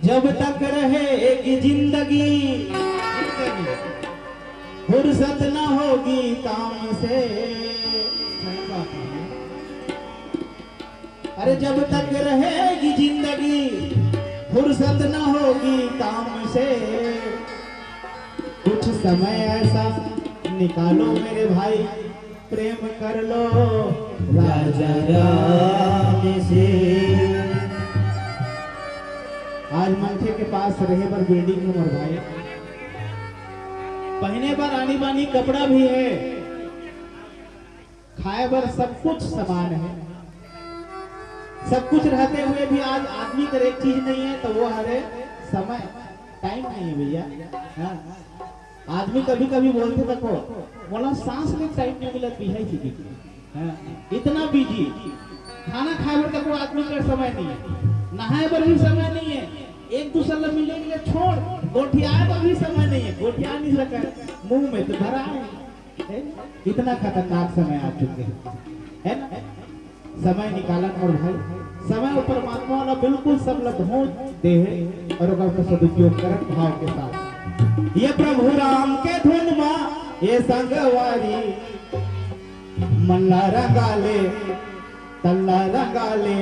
जब तक रहेगी जिंदगी फुर्सत न होगी काम से। अरे जब तक रहेगी जिंदगी फुर्सत न होगी काम से। कुछ समय ऐसा निकालो मेरे भाई, प्रेम कर लो राजा राम से। आज मंथे के पास रहे बर बिल्डिंग है मोर भाई, पहने पर आनी बानी कपड़ा भी है, खाए बर सब कुछ समान है। सब कुछ रहते हुए भी आज आदमी कर एक चीज नहीं है, तो वो है समय, टाइम नहीं है भैया। हाँ? आदमी कभी कभी बोलते देखो बोला सांस में टाइम नहीं मिला बिहाई थी। हाँ? इतना बिजी, खाना खाए बर देखो आदमी का समय नहीं है, नहाए पर भी समय नहीं है, एक दूसरे से मिलने के लिए छोड़ गोठियाए पर भी समय नहीं है, गोठिया नहीं सका मुंह में तो भरा है। इतना खतरनाक समय आ चुके हैं, है ना? समय निकालन और भाई समय परमात्मा वाला बिल्कुल सब लम्हों दे है और उसका सदुपयोग करन भाव के साथ। ये प्रभु राम के धुन माँ ये संगवारी, मल्ला रंगाले तल्ला रंगाले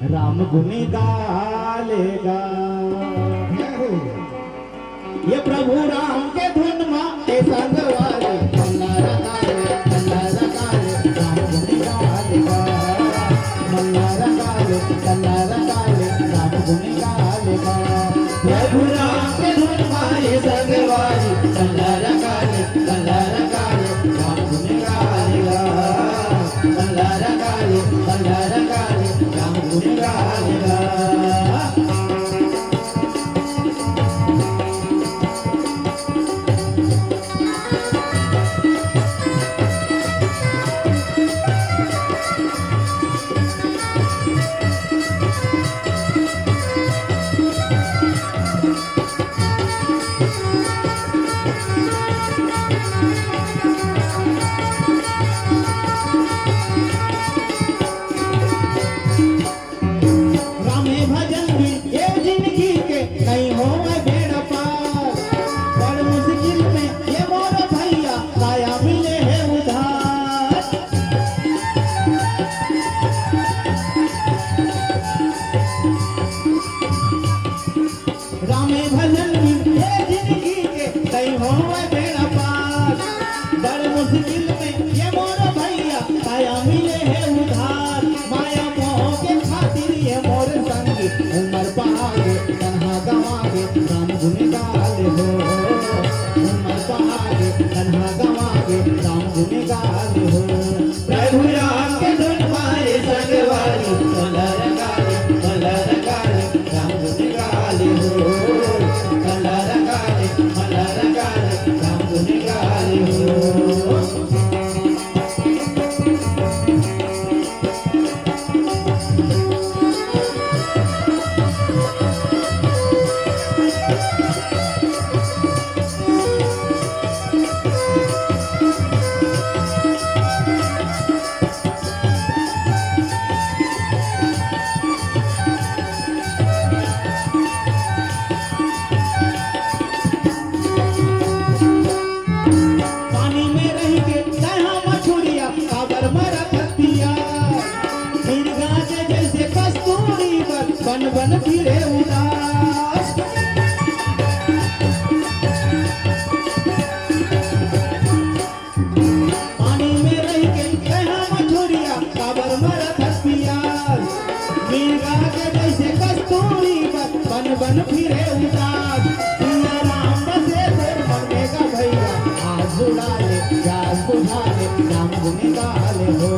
राम गुनी गालेगा। ये प्रभु राम के धुन माँ ये संगवारी, मल्ला रंगाले तल्ला रंगाले राम गुनी गालेगा। मल्ला रंगाले तल्ला रंगाले राम गुनी गालेगा। प्रभु राम के धुन माँ ये संगवारी, तल्ला रंगाले तल्ला रंगाले राम गुनी गालेगा। मल्ला रंगाले तल्ला रंगाले राम गुनी गालेगा। प्रभु राम के धुन मारे संगवारी, तल्ला रंगाले तल्ला रंगाले राम गुनी गाले हो। तल्ला रंगाले तल्ला रंगाले राम गुनी गाले हो। बन फिरे उदास, पानी में रह के कहाँ मछुरिया काबर मरत हथियार। मिर्गा के जैसे कस्तूरी बन बन फिरे उदास। सिया राम बसे फिर मरनेगा भैया, आज जुड़ा ले प्यास बुझा ले राम गुनी गाले हो।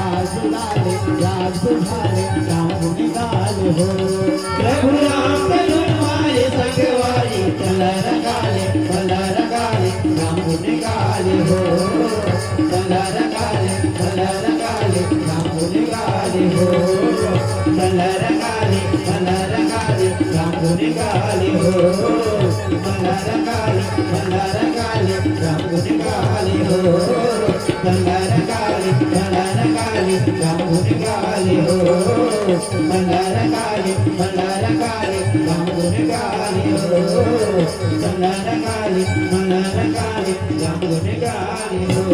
आज जुड़ा ले प्यास बुझा ले राम गुनी गाले हो। प्रभु राम के धुन मारे संगवारी, तल्ला रंगाले तल्ला रंगाले राम गुनी गाले हो। तल्ला रंगाले तल्ला रंगाले राम गुनी गाले हो। तल्ला रंगाले तल्ला रंगाले राम गुनी गाले हो। तल्ला रंगाले तल्ला रंगाले राम गुनी गाले हो। तल्ला रंगाले तल्ला काली राम गुण गाले हो मल्हार काली राम गुण गाले हो मल्हार काली राम गुण गाले हो